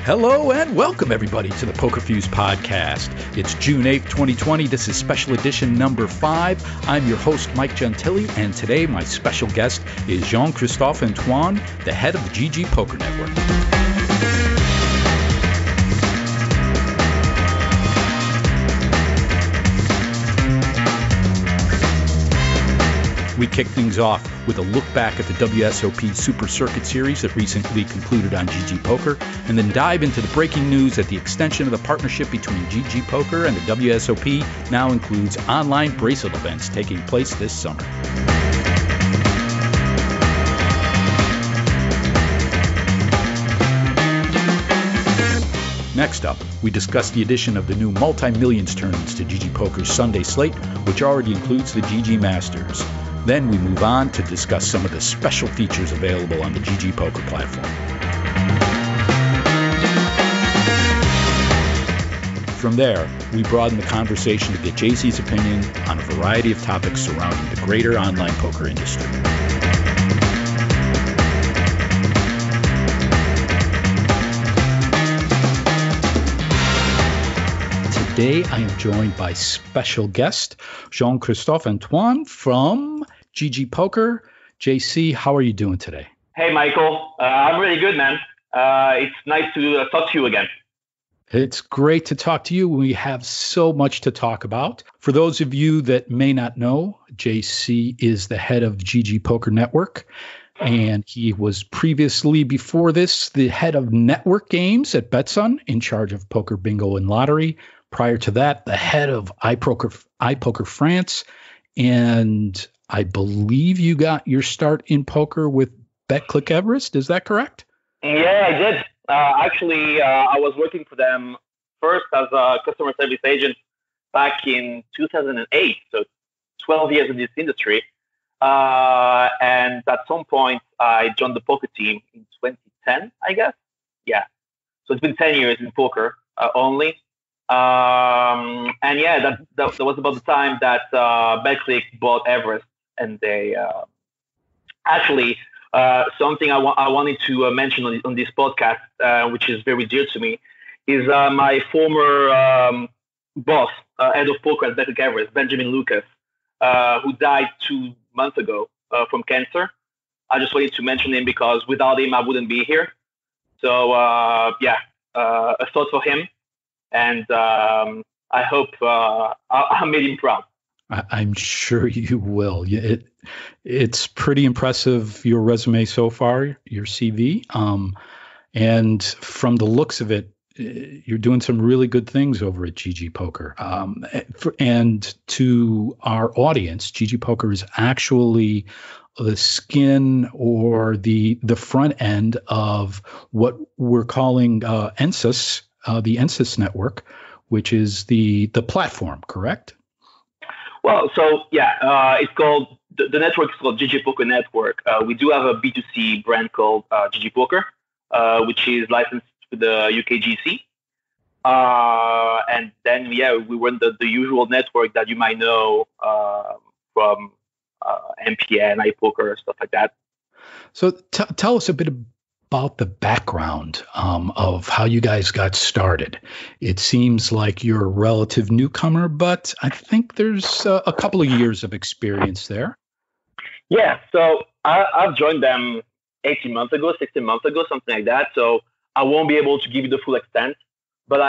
Hello and welcome everybody to the Pokerfuse Podcast. It's June 8th, 2020. This is special edition number 5. I'm your host, Mike Gentili, and today my special guest is Jean-Christophe Antoine, the head of the GGPoker Network. We kick things off with a look back at the WSOP Super Circuit Series that recently concluded on GGPoker, and then dive into the breaking news that the extension of the partnership between GGPoker and the WSOP now includes online bracelet events taking place this summer. Next up, we discuss the addition of the new multi-millions tournaments to GGPoker's Sunday slate, which already includes the GGMasters. Then we move on to discuss some of the special features available on the GGPoker platform. From there, we broaden the conversation to get JC's opinion on a variety of topics surrounding the greater online poker industry. Today, I am joined by special guest Jean-Christophe Antoine from GGPoker. JC, how are you doing today? Hey, Michael. I'm really good, man. It's nice to talk to you again. It's great to talk to you. We have so much to talk about. For those of you that may not know, JC is the head of GGPoker Network, and he was previously, before this, the head of network games at Betsun, in charge of poker, bingo, and lottery. Prior to that, the head of iPoker France, and I believe you got your start in poker with BetClick Everest. Is that correct? Yeah, I did. Actually, I was working for them first as a customer service agent back in 2008, so 12 years in this industry. And at some point, I joined the poker team in 2010, I guess. Yeah. So it's been 10 years in poker only. And yeah, that was about the time that BetClick bought Everest, and they actually something I wanted to mention on this podcast, which is very dear to me, is my former boss, head of poker at BetClick Everest, Benjamin Lucas, who died 2 months ago from cancer. I just wanted to mention him because without him, I wouldn't be here. So a thought for him. And I hope I made him proud. I'm sure you will. It's pretty impressive, your resume so far, your CV. And from the looks of it, you're doing some really good things over at GGPoker. And to our audience, GGPoker is actually the skin or the front end of what we're calling NSYS, the NSYS network, which is the platform, correct? Well, so yeah, it's called, the network is called GGPoker Network. We do have a B2C brand called GGPoker, which is licensed to the UKGC. And then, yeah, we run the usual network that you might know from MPN, iPoker, stuff like that. So tell us a bit about the background of how you guys got started. It seems like you're a relative newcomer, but I think there's a couple of years of experience there. Yeah, so I've joined them 18 months ago, 16 months ago, something like that. So I won't be able to give you the full extent. But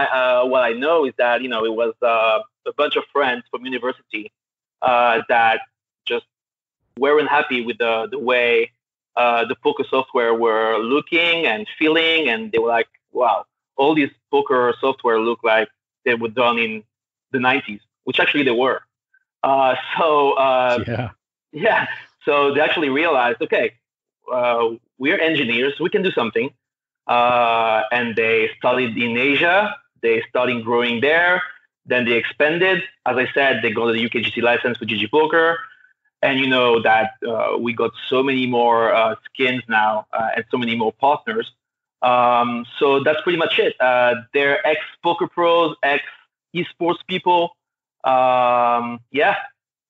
what I know is that, it was a bunch of friends from university that just weren't happy with the way the poker software were looking and feeling, and they were like, wow, all these poker software look like they were done in the 90s, which actually they were. Yeah. So they actually realized, okay, we're engineers, we can do something. And they started in Asia, they started growing there, then they expanded. As I said, they got the UKGC license with GGPoker. And you know that we got so many more skins now and so many more partners. So that's pretty much it. They're ex-poker pros, ex-esports people. Yeah.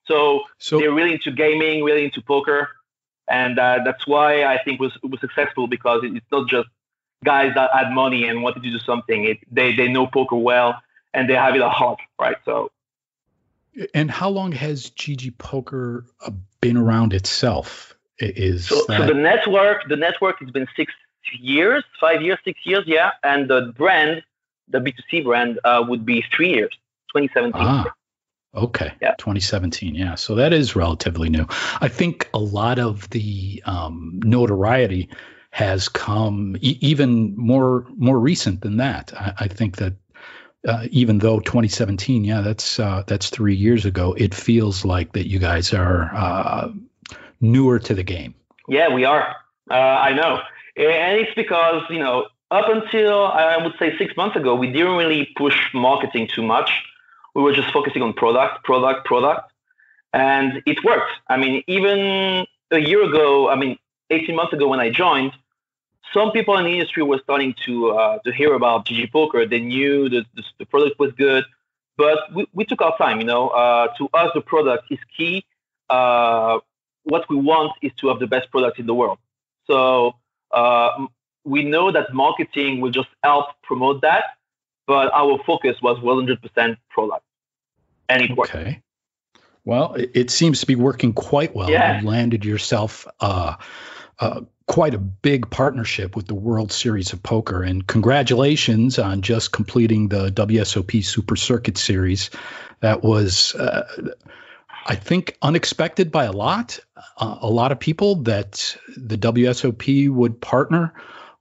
So they're really into gaming, really into poker. And that's why I think it was successful, because it's not just guys that had money and wanted to do something. They know poker well and they have it at heart, right? So. And how long has GGPoker been around itself? So the network has been 6 years, 5 years, 6 years, yeah. And the brand, the B2C brand, would be 3 years, 2017. Ah, okay. Yeah. 2017. Yeah. So that is relatively new. I think a lot of the notoriety has come even more recent than that. I think that even though 2017, yeah, that's 3 years ago, it feels like that you guys are newer to the game. Yeah, we are. I know. And it's because, up until I would say 6 months ago, we didn't really push marketing too much. We were just focusing on product. And it worked. I mean, even a year ago, 18 months ago when I joined, some people in the industry were starting to hear about GGPoker. They knew that the product was good, but we took our time. To us, the product is key. What we want is to have the best product in the world. So we know that marketing will just help promote that, but our focus was 100% product, and it worked. Okay. Well, it seems to be working quite well. Yeah. You landed yourself quite a big partnership with the World Series of Poker, and congratulations on just completing the WSOP Super Circuit Series. That was, I think, unexpected by a lot of people that the WSOP would partner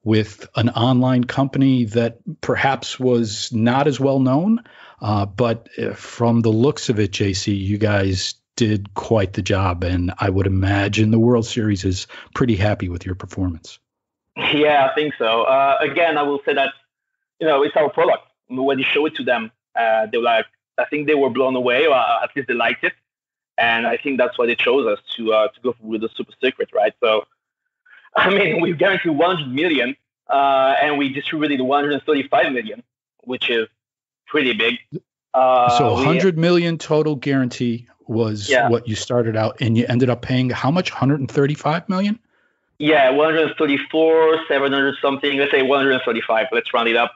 with an online company that perhaps was not as well known. But from the looks of it, JC, you guys did quite the job. And I would imagine the World Series is pretty happy with your performance. Yeah, I think so. Again, I will say that, it's our product. When you show it to them, they were like, I think they were blown away, or at least they liked it. And I think that's why they chose us to go with the Super Secret, right? So, we guaranteed 100 million, and we distributed 135 million, which is pretty big. So 100 million total guarantee was what you started out, and you ended up paying how much? 135 million? Yeah, 134, 700 something. Let's say 135. Let's round it up.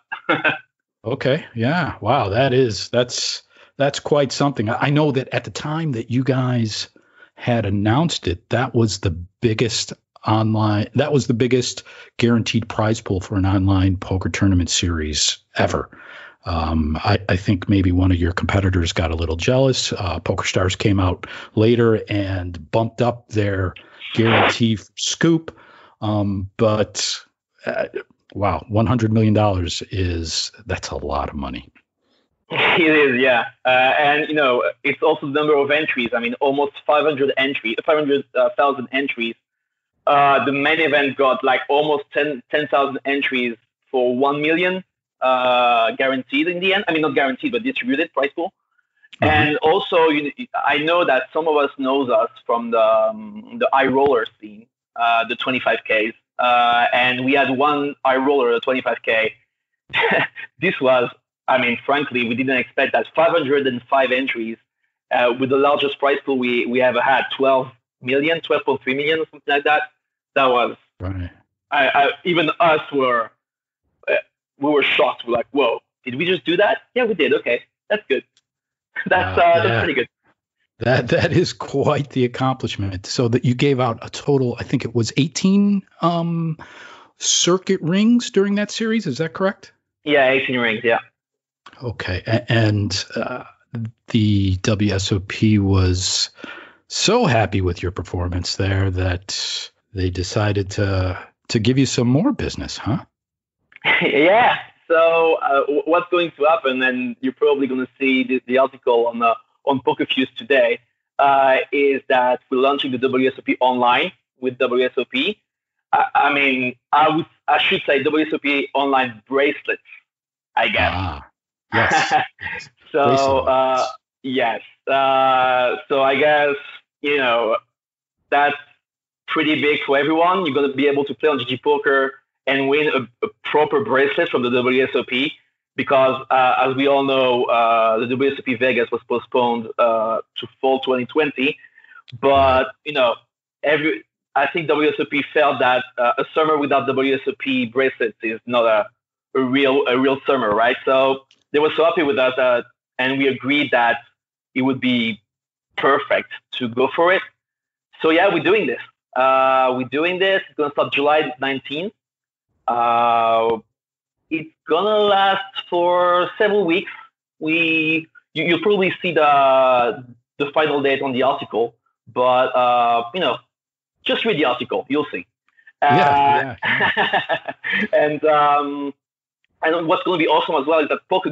Okay. Yeah. Wow. That's quite something. I know that at the time that you guys had announced it, that was the biggest guaranteed prize pool for an online poker tournament series ever. I think maybe one of your competitors got a little jealous. PokerStars came out later and bumped up their guarantee scoop. But wow, $100 million that's a lot of money. It is, yeah. And, it's also the number of entries. Almost 500,000 entries. The main event got like almost 10,000 entries for 1 million guaranteed in the end. Not guaranteed, but distributed prize pool. Mm-hmm. And also, I know that some of us knows us from the high roller scene, the 25Ks. And we had one high roller, 25K. This was, frankly, we didn't expect that. 505 entries with the largest prize pool we ever had, 12.3 million or something like that. That was right. Even us we were shocked. We're like, whoa, did we just do that? Yeah, we did. Okay, that's good. That's pretty good. That is quite the accomplishment. So that you gave out a total, I think it was 18 circuit rings during that series. Is that correct? Yeah, 18 rings. Yeah. Okay, and the WSOP was so happy with your performance there that they decided to give you some more business, huh? Yeah. So what's going to happen, and you're probably going to see the article on Pokerfuse today, is that we're launching the WSOP Online with WSOP. I should say WSOP Online Bracelets, I guess. Yes. So yes. So I guess that's pretty big for everyone. You're going to be able to play on GGPoker and win a proper bracelet from the WSOP because, as we all know, the WSOP Vegas was postponed to fall 2020. But I think WSOP felt that a summer without WSOP bracelets is not a real summer, right? So they were so happy with us, and we agreed that it would be perfect to go for it. So yeah, we're doing this. It's gonna start July 19th. It's gonna last for several weeks. You'll probably see the final date on the article, but just read the article. You'll see. Yeah. And what's going to be awesome as well is that Poker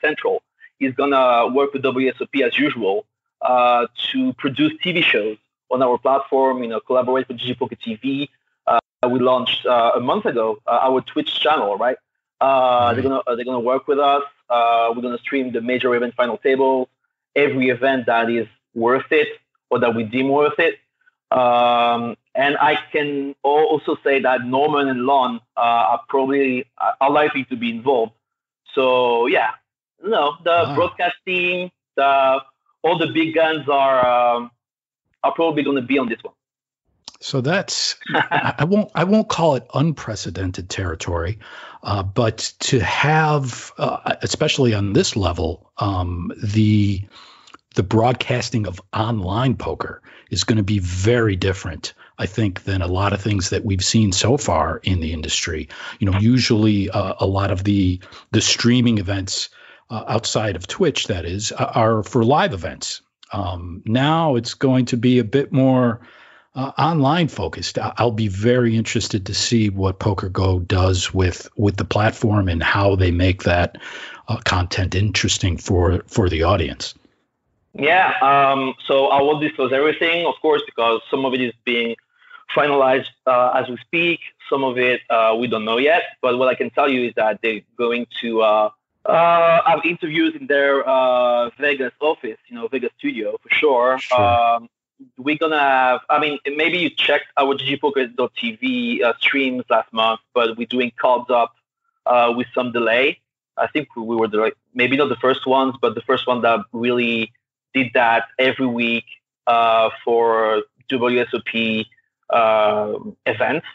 Central is going to work with WSOP as usual to produce TV shows on our platform. Collaborate with GGPoker TV. We launched a month ago our Twitch channel, right? They're gonna work with us. We're gonna stream the major event final tables, every event that is worth it or that we deem worth it. And I can also say that Norman and Lon are likely to be involved. So yeah, the broadcast team, all the big guns are probably going to be on this one. So that's I won't call it unprecedented territory, but to have, especially on this level, the broadcasting of online poker is going to be very different, I think, than a lot of things that we've seen so far in the industry. Usually a lot of the streaming events outside of Twitch, that is, are for live events. Now it's going to be a bit more online focused. I'll be very interested to see what PokerGo does with the platform and how they make that content interesting for the audience. Yeah. So I won't disclose everything, of course, because some of it is being finalized as we speak. Some of it we don't know yet. But what I can tell you is that they're going to have interviews in their Vegas office, Vegas studio for sure. We're going to have, maybe you checked our GGPoker.tv streams last month, but we're doing cards up with some delay. I think we were maybe not the first ones, but the first one that really did that every week for WSOP events.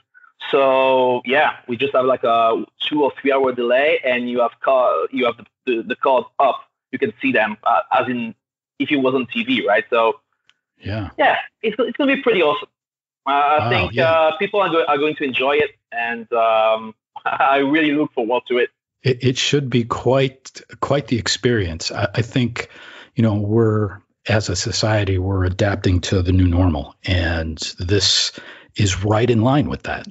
So yeah, we just have like a 2 or 3 hour delay, and you have the cards up. You can see them as in if it was on TV, right? So yeah, it's gonna be pretty awesome. I think people are going to enjoy it, and I really look forward to it. It should be quite the experience. I think, we're, as a society, we're adapting to the new normal, and this is right in line with that.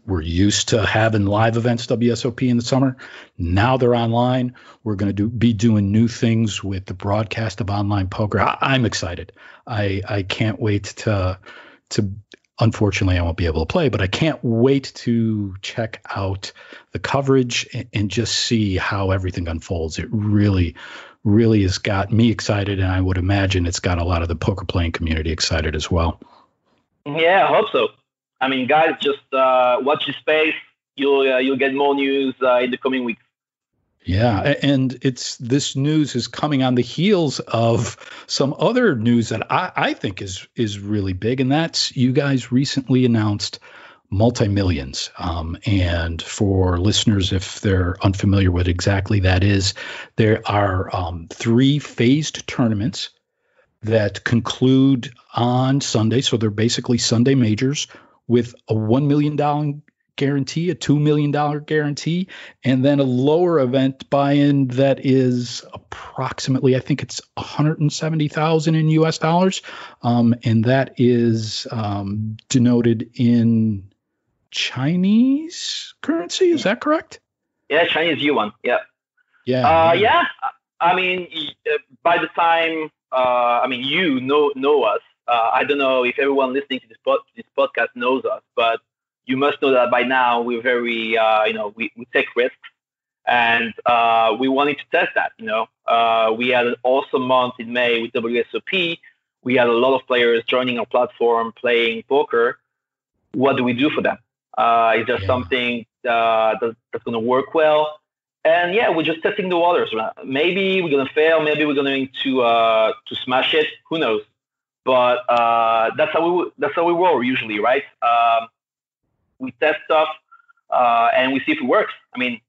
We're used to having live events, WSOP, in the summer. Now they're online. We're going to be doing new things with the broadcast of online poker. I'm excited. I can't wait to. Unfortunately, I won't be able to play, but I can't wait to check out the coverage and just see how everything unfolds. It really has got me excited, and I would imagine it's got a lot of the poker playing community excited as well. Yeah, I hope so. Guys, just watch this space. You'll get more news in the coming weeks. Yeah, and this news is coming on the heels of some other news that I think is really big, and that's you guys recently announced multi-millions. And for listeners, if they're unfamiliar with exactly that is, there are 3 phased tournaments that conclude on Sunday. So they're basically Sunday majors with a $1 million guarantee, a $2 million guarantee, and then a lower event buy-in that is approximately, I think it's 170,000 in US dollars. And that is denoted in Chinese currency. Is that correct? Yeah, Chinese yuan. Yeah. Yeah. By the time, you know us. I don't know if everyone listening to this podcast knows us, but you must know that by now we're very, we take risks, and we wanted to test that. We had an awesome month in May with WSOP. We had a lot of players joining our platform playing poker. What do we do for them? Is there something that's going to work well? And yeah, we're just testing the waters. Maybe we're going to fail. Maybe we're going to smash it. Who knows? but that's how we roll usually, right? We test stuff and we see if it works. I mean,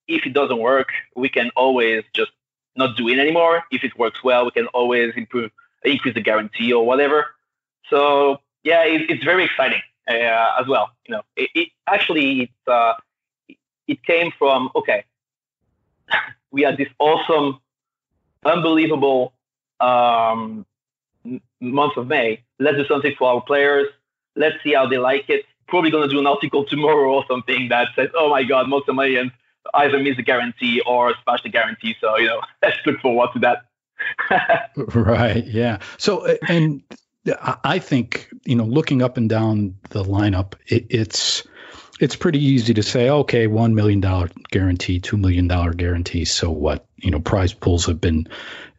if it doesn't work, we can always just not do it anymore. If it works well, we can always increase the guarantee or whatever. So yeah, it's very exciting as well. You know, it came from, okay, we had this awesome, unbelievable month of May. Let's do something for our players. Let's see how they like it. Probably going to do an article tomorrow or something that says, oh my God, most Americans either miss the guarantee or smash the guarantee. So, you know, let's look forward to that. Right. Yeah. So, and I think, you know, looking up and down the lineup, it's pretty easy to say, okay, $1 million guarantee, $2 million guarantee. So what? You know, prize pools have been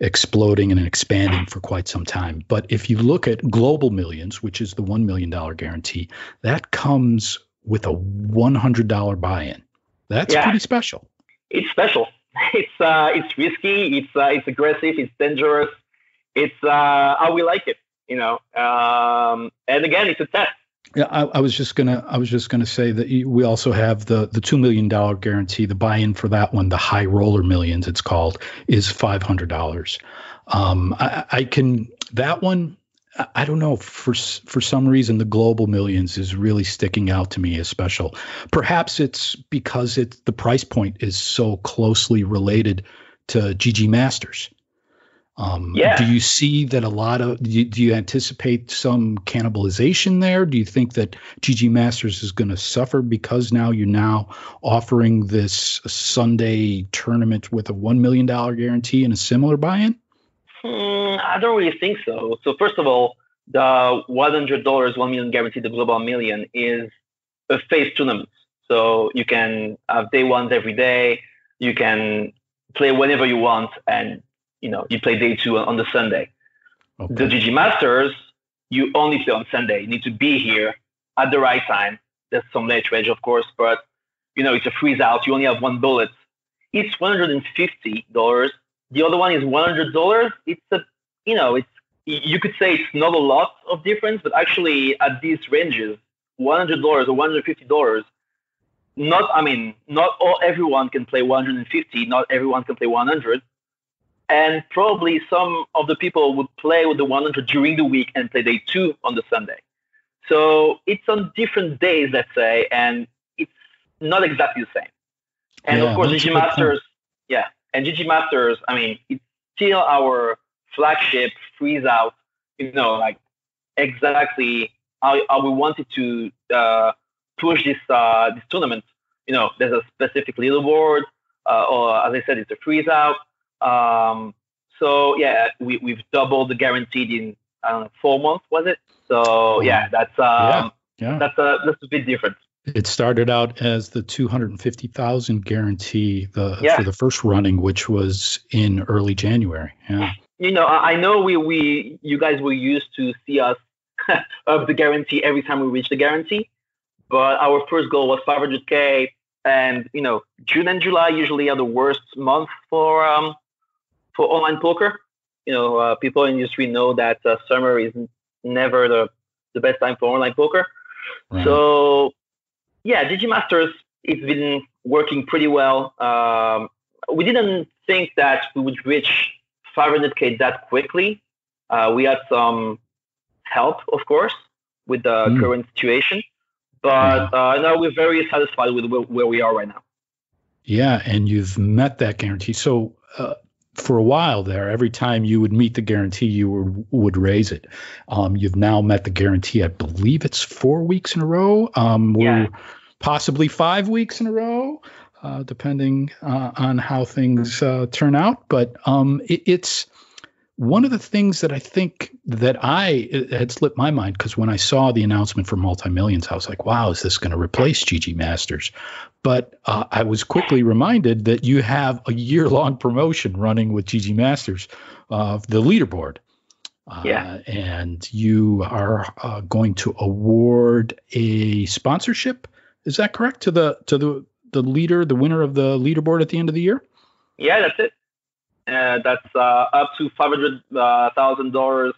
exploding and expanding for quite some time. But if you look at Global Millions, which is the $1 million guarantee, that comes with a $100 buy-in. That's pretty special. It's special. It's risky. It's aggressive. It's dangerous. It's how we like it, you know. And again, it's a test. Yeah, I was just gonna say that we also have the $2 million guarantee. The buy-in for that one, the High Roller Millions, it's called, is $500. I can that one. I don't know, for some reason the Global Millions is really sticking out to me as special. Perhaps it's because the price point is so closely related to GGMasters. Do you see that do you anticipate some cannibalization there? Do you think that GGMasters is going to suffer because you're offering this Sunday tournament with a $1 million guarantee and a similar buy-in? I don't really think so. So first of all, the $100 $1 million guarantee, the Global Million, is a phased tournament. So you can have day ones every day. You can play whenever you want, and you know, you play day two on the Sunday. Okay. The GGMasters, you only play on Sunday. You need to be here at the right time. There's some late range, of course, but you know, it's a freeze out. You only have one bullet. It's $150. The other one is $100. You could say it's not a lot of difference, but actually at these ranges, $100 or $150, not everyone can play 150. Not everyone can play 100. And probably some of the people would play with the 100 during the week and play day two on the Sunday. So it's on different days, let's say, and it's not exactly the same. And of course, GGMasters, and GGMasters, it's still our flagship freeze out, you know, like exactly how we wanted to push this tournament. You know, there's a specific leaderboard, or as I said, it's a freeze out. So yeah, we've doubled the guaranteed in 4 months, was it? So that's a bit different. It started out as the 250,000 guarantee for the first running, which was in early January. Yeah. You know, I know you guys were used to see us up the guarantee every time we reach the guarantee, but our first goal was 500K, and you know, June and July usually are the worst month for online poker. You know, people in the industry know that summer is never the best time for online poker. Right. So yeah, GGMasters, it's been working pretty well. We didn't think that we would reach 500K that quickly. We had some help, of course, with the current situation. But no, we're very satisfied with where we are right now. Yeah, and you've met that guarantee. So for a while there, every time you would meet the guarantee, you would raise it. You've now met the guarantee. I believe it's 4 weeks in a row, or possibly 5 weeks in a row, depending on how things turn out. But it's one of the things that I think that it had slipped my mind, because when I saw the announcement for Multi-Millions, I was like, wow, is this going to replace GGMasters? But I was quickly reminded that you have a year-long promotion running with GGMasters, the leaderboard. And you are going to award a sponsorship. Is that correct, to the winner of the leaderboard at the end of the year? Yeah, that's it. That's up to $500,000,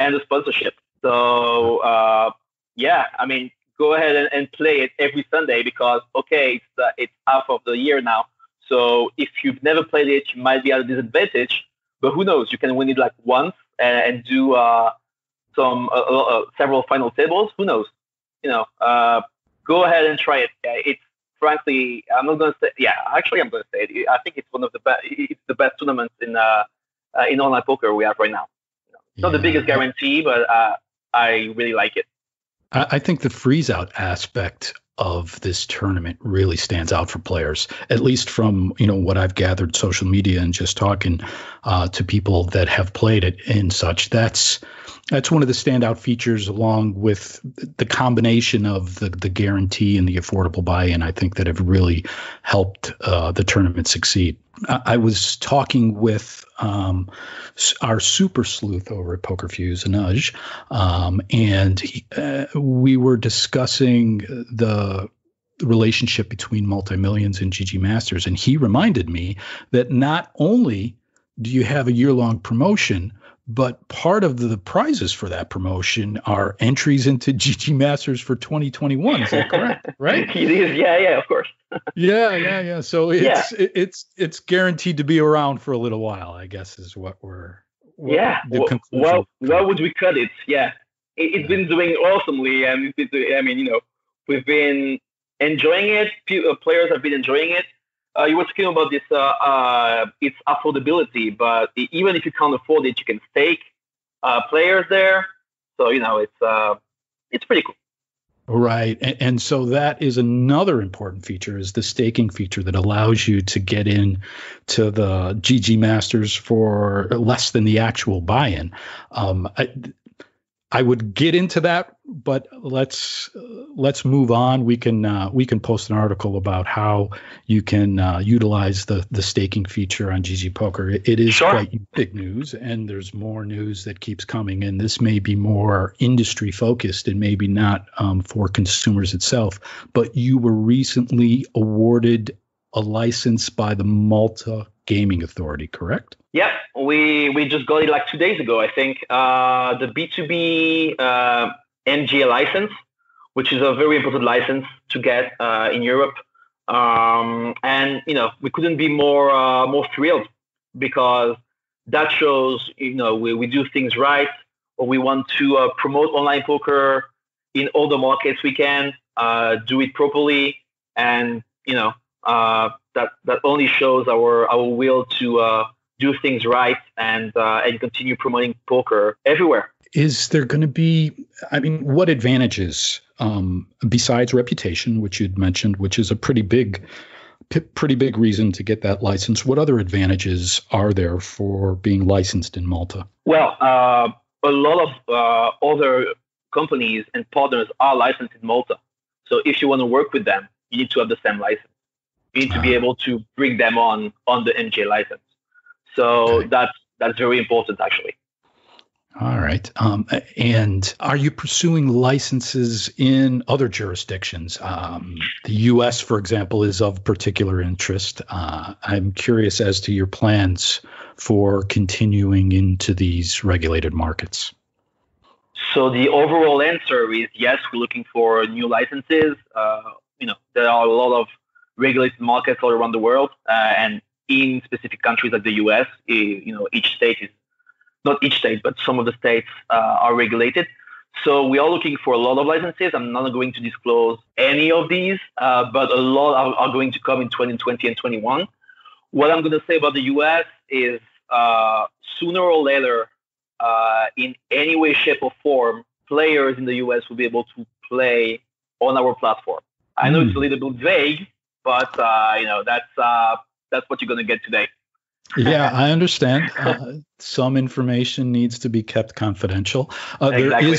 and the sponsorship. So yeah, I mean, go ahead and play it every Sunday because it's half of the year now. So if you've never played it, you might be at a disadvantage. But who knows? You can win it like once and do several final tables. Who knows? Go ahead and try it. It's frankly, I'm not going to say. Yeah, actually, I'm going to say it. I think it's one of the best. It's the best tournaments in online poker we have right now. It's not the biggest guarantee, but I really like it. I think the freeze out aspect of this tournament really stands out for players, at least from what I've gathered social media and just talking to people that have played it and such. That's one of the standout features, along with the combination of the guarantee and the affordable buy-in, I think, that have really helped the tournament succeed. I was talking with our super sleuth over at Pokerfuse, Anuj, and we were discussing the relationship between Multi-Millions and GGMasters, and he reminded me that not only do you have a year-long promotion, but part of the prizes for that promotion are entries into GGMasters for 2021. Is that correct? Right? It is. Yeah, of course. Yeah. So it's guaranteed to be around for a little while, I guess, is what we're. Why would we cut it? Yeah, it's been doing awesomely, and we've been enjoying it. Players have been enjoying it. You were talking about this, its affordability, but even if you can't afford it, you can stake players there. So, it's pretty cool. Right. And so that is another important feature, is the staking feature that allows you to get in to the GGMasters for less than the actual buy-in. I would get into that, but let's move on. We can post an article about how you can utilize the staking feature on GGPoker. It is quite big news, and there's more news that keeps coming. And this may be more industry focused and maybe not for consumers itself. But you were recently awarded a license by the Malta Gaming Authority, correct? Yep, we just got it like 2 days ago, I think. The B2B MGA license, which is a very important license to get in Europe. And we couldn't be more thrilled, because that shows we do things right, or we want to promote online poker in all the markets we can, do it properly, and that only shows our will to do things right and continue promoting poker everywhere. Is there going to be, what advantages, besides reputation, which you'd mentioned, which is a pretty big reason to get that license, what other advantages are there for being licensed in Malta? Well, a lot of other companies and partners are licensed in Malta. So if you want to work with them, you need to have the same license. You need to be able to bring them on the MGA license. So that's very important, actually. All right. And are you pursuing licenses in other jurisdictions? The U.S., for example, is of particular interest. I'm curious as to your plans for continuing into these regulated markets. So the overall answer is yes, we're looking for new licenses. There are a lot of regulated markets all around the world, and in specific countries like the U.S., each state is, not each state, but some of the states are regulated. So we are looking for a lot of licenses. I'm not going to disclose any of these, but a lot are going to come in 2020 and 21. What I'm going to say about the U.S. is sooner or later, in any way, shape, or form, players in the U.S. will be able to play on our platform. I know it's a little bit vague, but that's what you're going to get today. Yeah, I understand. Some information needs to be kept confidential. Exactly.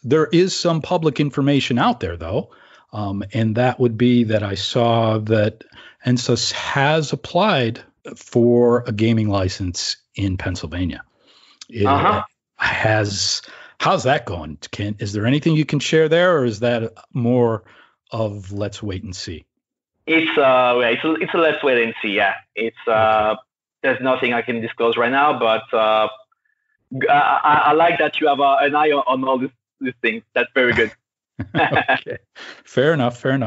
There is some public information out there, though, and that would be that I saw that NSUS has applied for a gaming license in Pennsylvania. How's that going? Is there anything you can share there, or is that more of let's wait and see? It's a let's wait and see. Yeah, it's there's nothing I can disclose right now, but I like that you have an eye on all these things. That's very good. Okay. Fair enough. And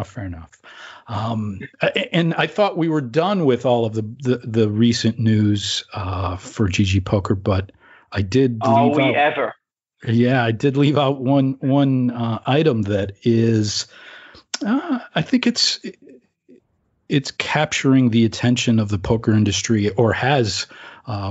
I thought we were done with all of the recent news for GGPoker, but I did leave out. Ever? Yeah, I did leave out one item that is, I think it's capturing the attention of the poker industry, or has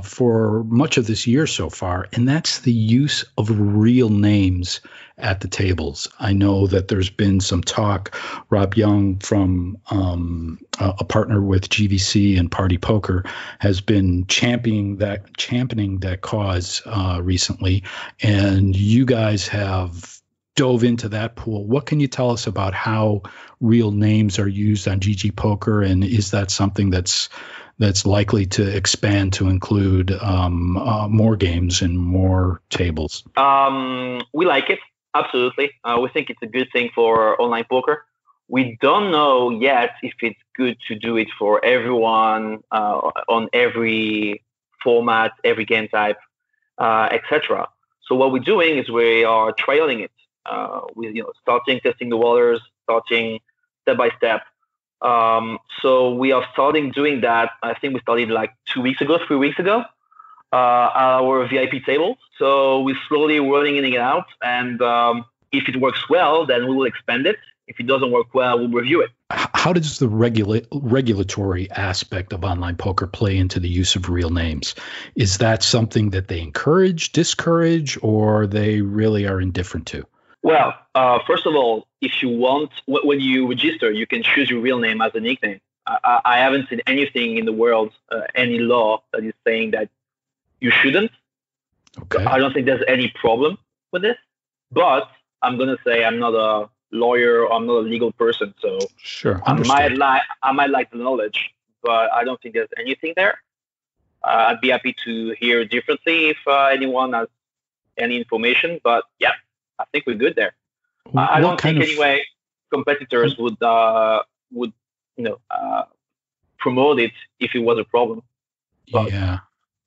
for much of this year so far, and that's the use of real names at the tables. I know that there's been some talk. Rob Young, from a partner with GVC and Party Poker, has been championing that cause recently, and you guys have dove into that pool. What can you tell us about how real names are used on GGPoker, and is that something that's likely to expand to include more games and more tables? We like it, absolutely. We think it's a good thing for online poker. We don't know yet if it's good to do it for everyone on every format, every game type, etc. So what we're doing is we are trialing it. With starting testing the waters, starting step by step. So we are starting doing that. I think we started like 3 weeks ago, our VIP table. So we're slowly rolling it out, and if it works well, then we will expand it. If it doesn't work well, we'll review it. How does the regulatory aspect of online poker play into the use of real names? Is that something that they encourage, discourage, or they really are indifferent to? Well, first of all, if you want, when you register, you can choose your real name as a nickname. I haven't seen anything in the world, any law that is saying that you shouldn't. Okay. I don't think there's any problem with this. But I'm going to say I'm not a lawyer, I'm not a legal person, so sure, I might like the knowledge, but I don't think there's anything there. I'd be happy to hear differently if anyone has any information, but yeah, I think we're good there. I don't think anyway competitors would promote it if it was a problem. But, yeah.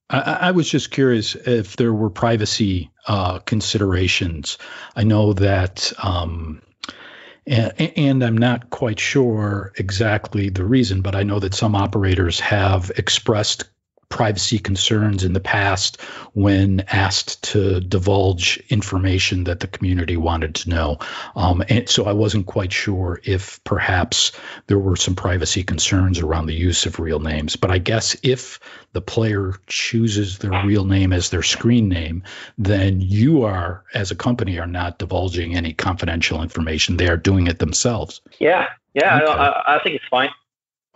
I was just curious if there were privacy considerations. I know that, and I'm not quite sure exactly the reason, but I know that some operators have expressed privacy concerns in the past when asked to divulge information that the community wanted to know. And so I wasn't quite sure if perhaps there were some privacy concerns around the use of real names. But I guess if the player chooses their real name as their screen name, then you are, as a company, are not divulging any confidential information. They are doing it themselves. Yeah. Okay. I think it's fine.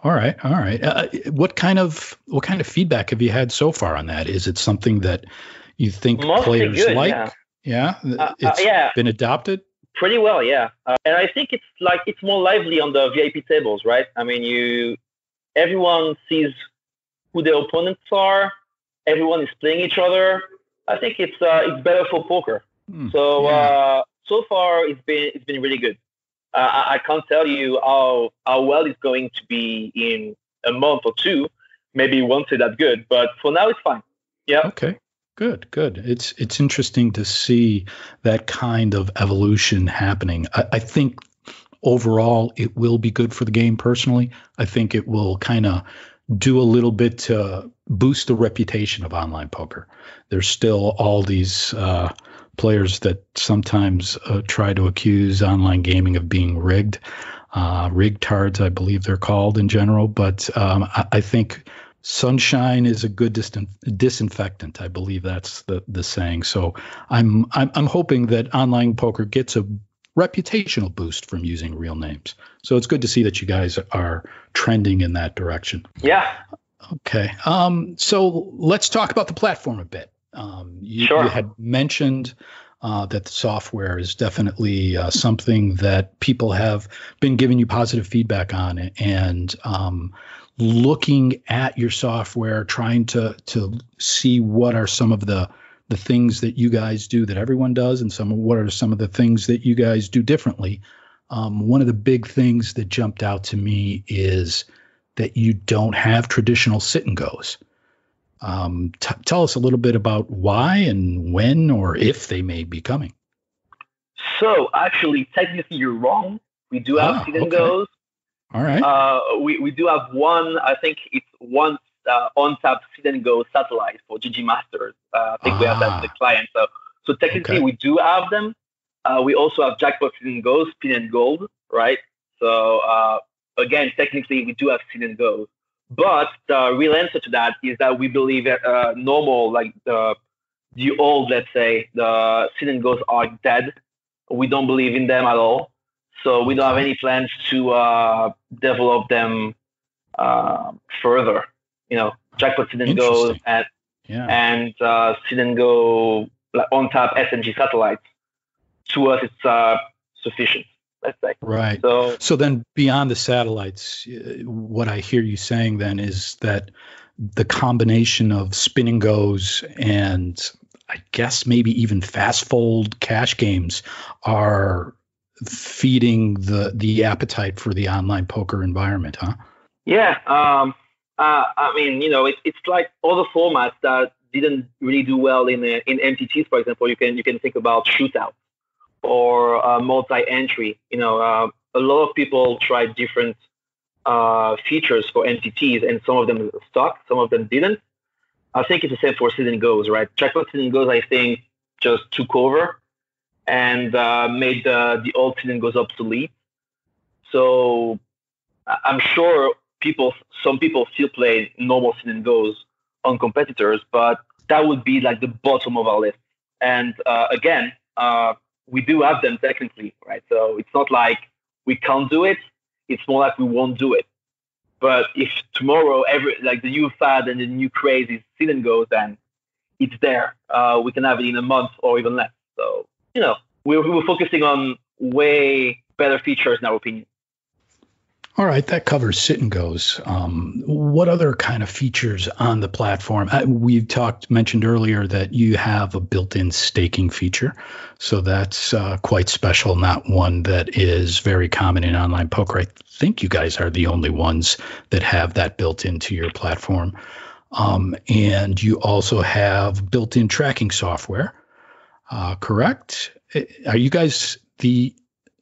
All right. What kind of feedback have you had so far on that? Is it something that you think mostly players good, like? Yeah. It's been adopted pretty well. Yeah. And I think it's more lively on the VIP tables, right? I mean, everyone sees who their opponents are. Everyone is playing each other. I think it's better for poker. So far it's been really good. I can't tell you how well it's going to be in a month or two. Maybe it won't say that good, but for now it's fine. Yeah. Okay. Good. It's interesting to see that kind of evolution happening. I think overall it will be good for the game personally. I think it will kind of do a little bit to boost the reputation of online poker. There's still all these players that sometimes try to accuse online gaming of being rigged. Rigged-tards, I believe they're called in general. But I think sunshine is a good disinfectant. I believe that's the saying. So I'm hoping that online poker gets a reputational boost from using real names. So it's good to see that you guys are trending in that direction. Yeah. Okay. So let's talk about the platform a bit. You had mentioned that the software is definitely something that people have been giving you positive feedback on, and looking at your software, trying to see what are some of the things that you guys do that everyone does, and what are some of the things that you guys do differently. One of the big things that jumped out to me is that you don't have traditional sit and goes. Tell us a little bit about why and when or if they may be coming. So actually, technically, you're wrong. We do have sit and goes. All right. We do have one. I think it's one on-tap sit and go satellite for GGMasters. I think we have that to the client. So technically, we do have them. We also have jackpot sit and goes, spin and gold, right? So again, technically, we do have sit and goes. But the real answer to that is that we believe that normal, like the old, let's say, the sit and goes are dead. We don't believe in them at all. So we don't have any plans to develop them further. Jackpot sit and goes and sit and go like on tap SNG satellites. To us, it's sufficient. Let's say. Right. So then beyond the satellites, what I hear you saying then is that the combination of spin and goes and I guess maybe even fast fold cash games are feeding the appetite for the online poker environment, huh? Yeah. I mean, it's like other formats that didn't really do well in MTTs, for example. You can think about shootouts or multi-entry. A lot of people tried different features for MTTs, and some of them stuck, some of them didn't. I think it's the same for sit and goes, right? Jackpot sit and goes, I think, just took over and made the old sit and goes obsolete. So I'm sure some people still play normal sit and goes on competitors, but that would be like the bottom of our list. And again, we do have them technically, right? So it's not like we can't do it. It's more like we won't do it. But if tomorrow, the new fad and the new craze is sit and goes, then it's there. We can have it in a month or even less. So, we're focusing on way better features in our opinion. All right, that covers sit and goes. What other kind of features on the platform? We've mentioned earlier that you have a built-in staking feature, so that's quite special. Not one that is very common in online poker. I think you guys are the only ones that have that built into your platform. And you also have built-in tracking software, correct? Are you guys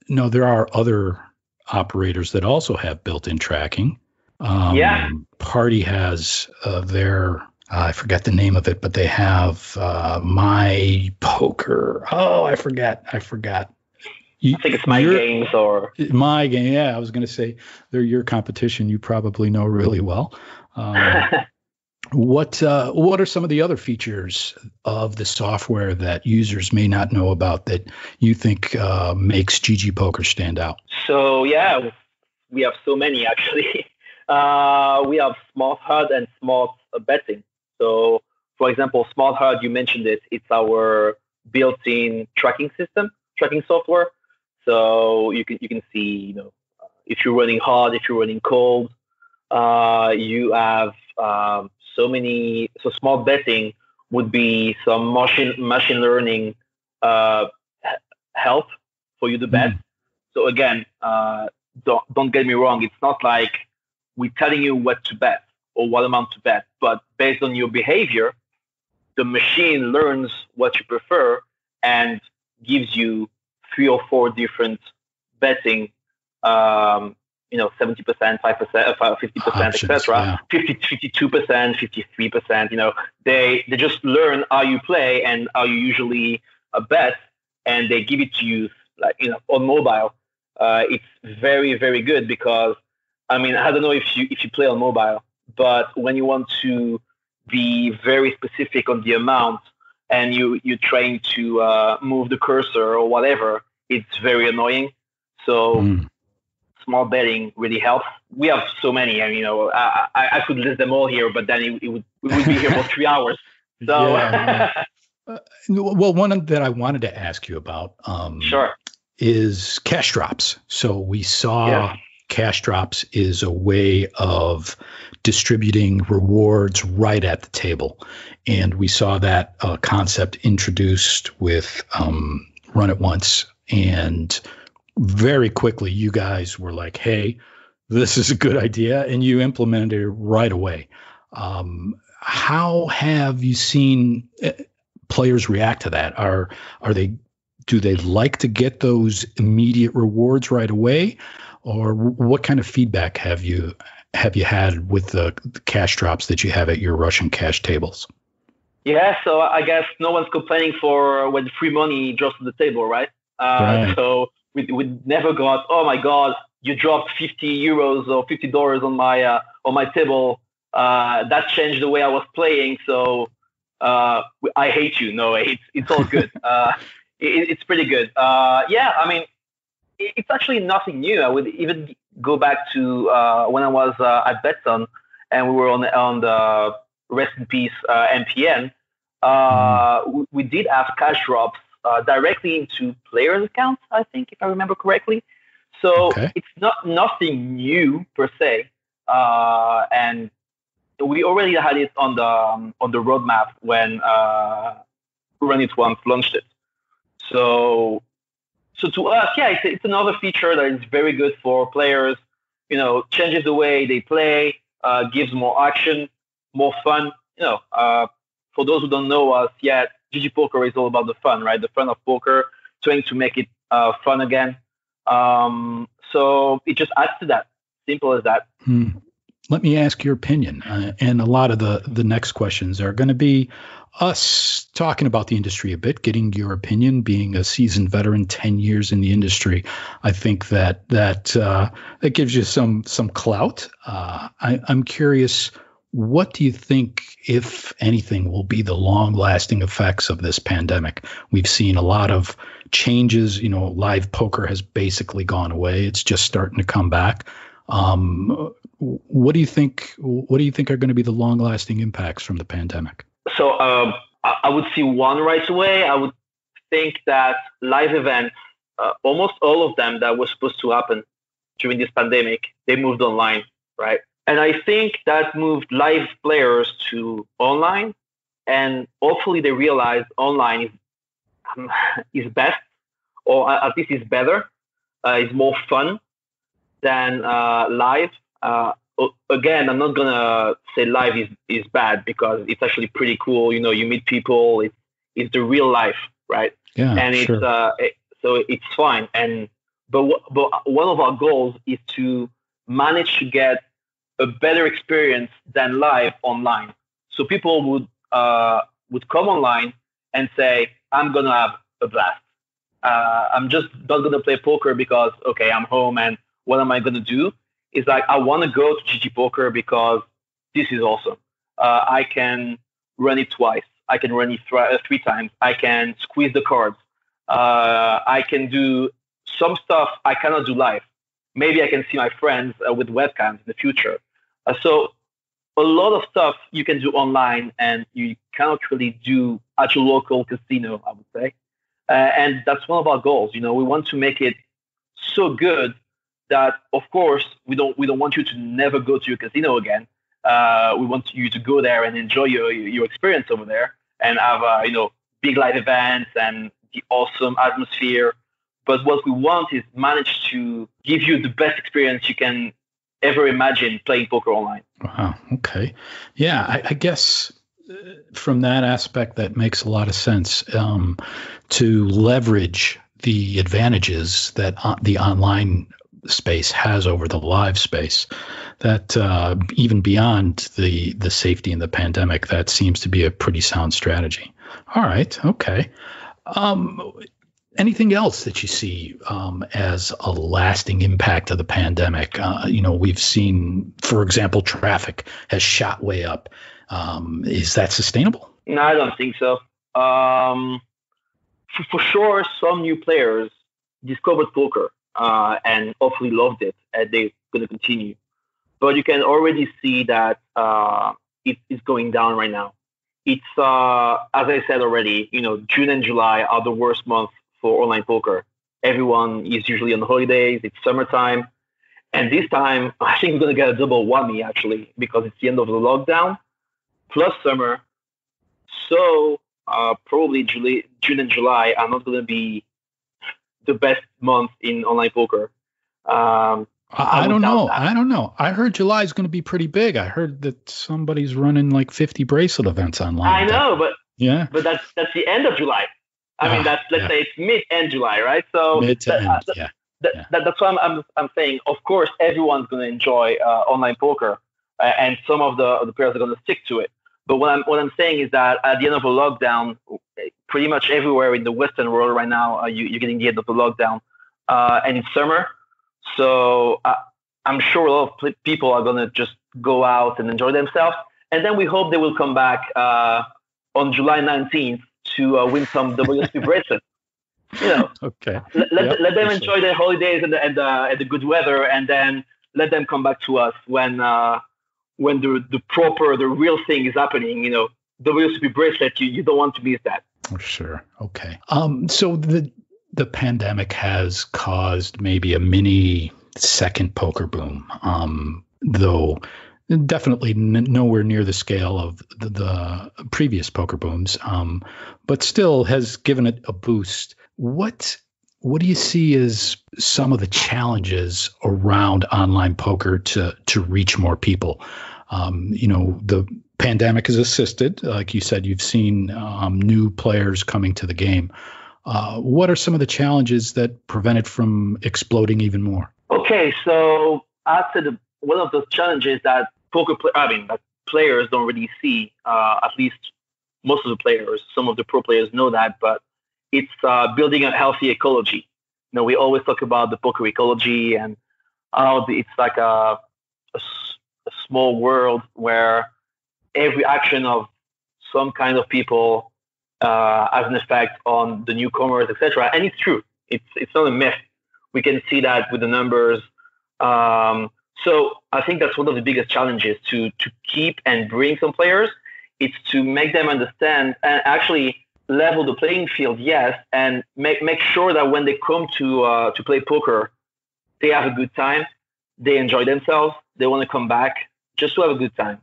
No, there are other operators that also have built-in tracking. Party has I forget the name of it, but they have My Poker. Oh, I forgot. I think it's My Games or My Game. Yeah, I was going to say they're your competition. You probably know really well. What are some of the other features of the software that users may not know about that you think makes GGPoker stand out? So yeah, we have so many actually. We have Smart HUD and Smart Betting. So for example, Smart HUD, you mentioned it. It's our built-in tracking software. So you can see, if you're running hard, if you're running cold, you have so Smart Betting would be some machine learning help for you to bet. So again, don't get me wrong. It's not like we're telling you what to bet or what amount to bet, but based on your behavior, the machine learns what you prefer and gives you 3 or 4 different betting 70%, 5%, 50%, etc. 52%, 53%. They just learn how you play and how you usually bet, and they give it to you on mobile. It's very, very good because I don't know if you play on mobile, but when you want to be very specific on the amount and you're trying to move the cursor or whatever, it's very annoying. So. Smart betting really helps. We have so many, and I could list them all here, but then we would be here for 3 hours. So, well, one that I wanted to ask you about, sure, is cash drops. So we saw cash drops is a way of distributing rewards right at the table, and we saw that concept introduced with Run It Once, and very quickly, you guys were like, hey, this is a good idea, and you implemented it right away. how have you seen players react to that? Do they like to get those immediate rewards right away, or what kind of feedback have you had with the cash drops that you have at your Russian cash tables? Yeah, so I guess no one's complaining for when free money drops on the table, right? Right. So we never got, oh my God, you dropped 50 euros or $50 on my table. That changed the way I was playing. So I hate you. No, it's all good. It's pretty good. Yeah, I mean, it's actually nothing new. I would even go back to when I was at Betson and we were on the rest in peace MPN. We did have cash drops directly into players' accounts, I think, if I remember correctly. So It's nothing new per se, and we already had it on the roadmap when Run It Once launched it. So to us, yeah, it's another feature that is very good for players. Changes the way they play, gives more action, more fun. For those who don't know us yet, GGPoker is all about the fun, right? The fun of poker, trying to make it fun again. So it just adds to that. Simple as that. Let me ask your opinion. And a lot of the next questions are going to be us talking about the industry a bit, getting your opinion, being a seasoned veteran, 10 years in the industry. I think that gives you some clout. I'm curious, what do you think, if anything, will be the long-lasting effects of this pandemic? We've seen a lot of changes. Live poker has basically gone away. It's just starting to come back. What do you think are going to be the long-lasting impacts from the pandemic? So I would see one right away. I would think that live events, almost all of them that were supposed to happen during this pandemic, they moved online, right? And I think that moved live players to online, and hopefully they realize online is best, or at least is better, is more fun than live. Again, I'm not gonna say live is bad, because it's actually pretty cool. You meet people. It's the real life, right? Yeah, and sure. So it's fine. But one of our goals is to manage to get a better experience than live online. So people would come online and say, I'm gonna have a blast. I'm just not gonna play poker because I'm home, and what am I gonna do? It's like, I want to go to GGPoker because this is awesome. I can run it twice. I can run it three times. I can squeeze the cards. I can do some stuff I cannot do live. Maybe I can see my friends with webcams in the future. So a lot of stuff you can do online, and you cannot really do at your local casino, I would say. And that's one of our goals. We want to make it so good that, of course, we don't want you to never go to your casino again. We want you to go there and enjoy your experience over there, and have big live events and the awesome atmosphere. But what we want is manage to give you the best experience you can ever imagine playing poker online. Wow. Okay. Yeah, I guess from that aspect, that makes a lot of sense, to leverage the advantages that the online space has over the live space. That even beyond the safety and the pandemic, that seems to be a pretty sound strategy. All right. Okay. Anything else that you see as a lasting impact of the pandemic? We've seen, for example, traffic has shot way up. Is that sustainable? No, I don't think so. For sure, some new players discovered poker and hopefully loved it, and they're going to continue. But you can already see that it is going down right now. It's as I said already, June and July are the worst months for online poker. Everyone is usually on holidays. It's summertime, and this time I think we're going to get a double whammy actually, because it's the end of the lockdown plus summer. So probably June and July are not going to be the best month in online poker. I don't know. I don't know. I heard July is going to be pretty big. I heard that somebody's running like 50 bracelet events online. I know, but that's the end of July. I mean, let's say it's mid-end July, right? So mid to end, that's why I'm saying, of course, everyone's going to enjoy online poker, and some of the players are going to stick to it. But what I'm saying is that at the end of a lockdown, pretty much everywhere in the Western world right now, you're getting the end of the lockdown, and it's summer, so I'm sure a lot of people are going to just go out and enjoy themselves, and then we hope they will come back on July 19th to win some WSOP bracelets. Okay. Let them enjoy their holidays and the good weather, and then let them come back to us when the real thing is happening. WSOP bracelet, you don't want to miss that. Oh, sure. Okay. So the pandemic has caused maybe a mini second poker boom, though definitely nowhere near the scale of the previous poker booms, but still has given it a boost. What do you see as some of the challenges around online poker to reach more people? The pandemic has assisted. Like you said, you've seen new players coming to the game. What are some of the challenges that prevent it from exploding even more? Okay, so I'd say one of those challenges that that players don't really see, at least most of the players, some of the pro players know that, but it's building a healthy ecology. We always talk about the poker ecology and how it's like a small world where every action of some kind of people has an effect on the newcomers, etc. And it's true. It's not a myth. We can see that with the numbers. So I think that's one of the biggest challenges to keep and bring some players. It's to make them understand and actually level the playing field, yes, and make sure that when they come to play poker, they have a good time, they enjoy themselves, they want to come back just to have a good time.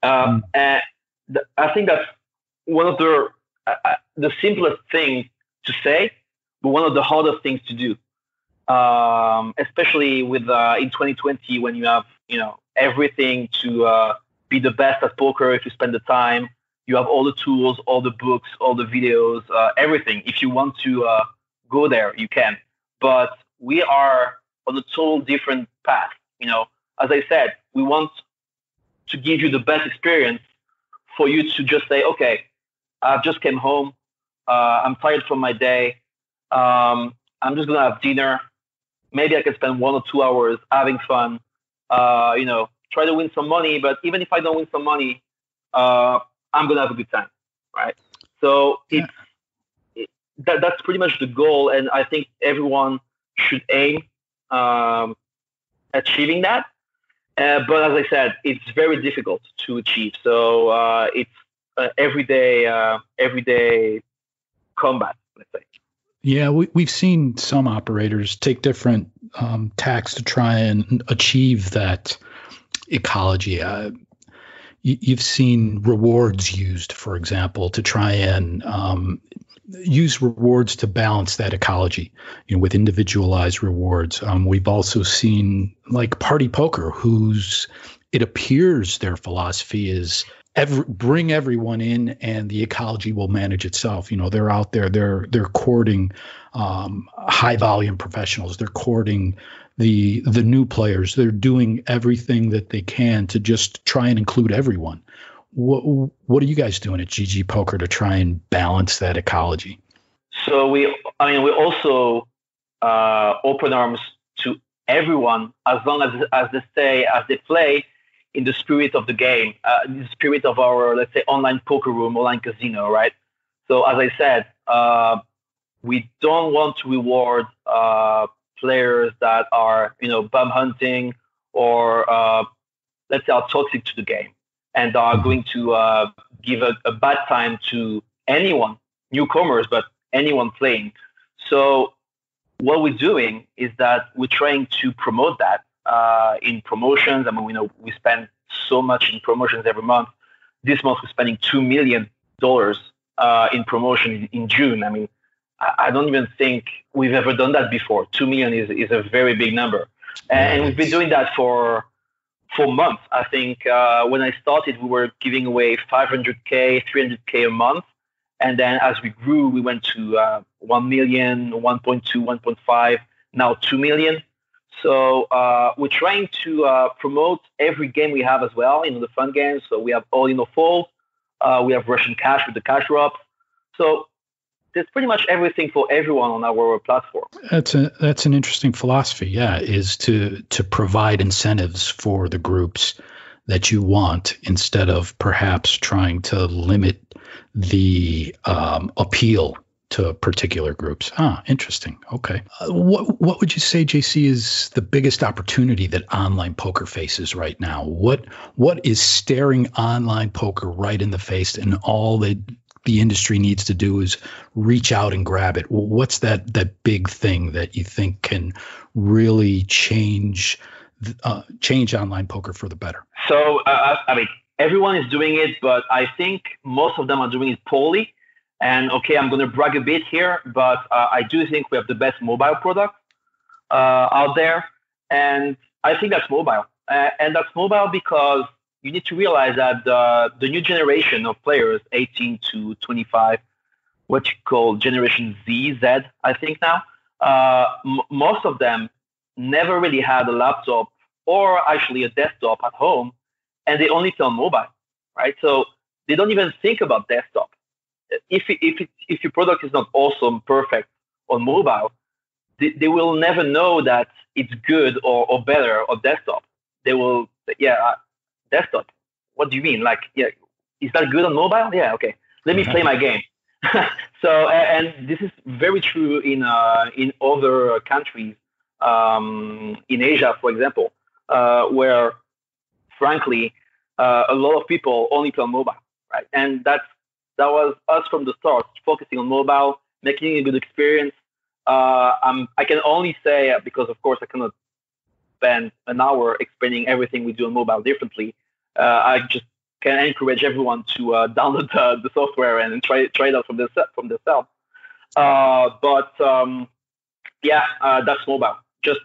And I think that's one of the simplest things to say, but one of the hardest things to do. Especially with in 2020 when you have everything to be the best at poker. If you spend the time, you have all the tools, all the books, all the videos, everything. If you want to go there, you can. But we are on a total different path. As I said, we want to give you the best experience for you to just say, okay, I've just came home. I'm tired from my day. I'm just gonna have dinner. Maybe I can spend 1 or 2 hours having fun, try to win some money. But even if I don't win some money, I'm going to have a good time, right? So that's pretty much the goal. And I think everyone should aim achieving that. But as I said, it's very difficult to achieve. So it's everyday combat, let's say. Yeah, we've seen some operators take different tacks to try and achieve that ecology. You've seen rewards used, for example, to try and use rewards to balance that ecology, with individualized rewards. We've also seen like Party Poker, it appears their philosophy is bring everyone in and the ecology will manage itself. They're out there, they're courting high volume professionals. They're courting the new players. They're doing everything that they can to just try and include everyone. What are you guys doing at GGPoker to try and balance that ecology? So we also open arms to everyone as long as they play in the spirit of the game, in the spirit of our, let's say, online poker room, online casino, right? So as I said, we don't want to reward players that are, bum hunting or, let's say, are toxic to the game and are going to give a bad time to anyone, newcomers, but anyone playing. So what we're doing is that we're trying to promote that in promotions. I mean, we spend so much in promotions every month. This month we're spending $2 million in promotion in June. I mean, I don't even think we've ever done that before. 2 million is a very big number. And we've been doing that for months. I think when I started, we were giving away 500K, 300K a month. And then as we grew, we went to 1 million, 1.2, 1.5, now 2 million. So we're trying to promote every game we have as well, the fun games. So we have all in or fold. We have Russian cash with the cash drops. So there's pretty much everything for everyone on our platform. That's an interesting philosophy. Yeah, is to provide incentives for the groups that you want instead of perhaps trying to limit the appeal to particular groups. Interesting. Okay. What would you say, JC, is the biggest opportunity that online poker faces right now? What is staring online poker right in the face, and all that the industry needs to do is reach out and grab it? What's that big thing that you think can really change online poker for the better? So, everyone is doing it, but I think most of them are doing it poorly. And okay, I'm going to brag a bit here, but I do think we have the best mobile product out there. And I think that's mobile. And that's mobile because you need to realize that the new generation of players, 18 to 25, what you call Generation Z, I think now, most of them never really had a laptop or actually a desktop at home, and they only play on mobile, right? So they don't even think about desktop. If your product is not awesome, perfect on mobile, they will never know that it's good or better on desktop. They will say, desktop. What do you mean? Is that good on mobile? Yeah, okay. Let me play my game. So, and this is very true in other countries, in Asia, for example, where, frankly, a lot of people only play on mobile, right? And that was us from the start, focusing on mobile, making a good experience. I can only say, because of course I cannot spend an hour explaining everything we do on mobile differently. I just can encourage everyone to download the software and try it out from themselves. That's mobile. Just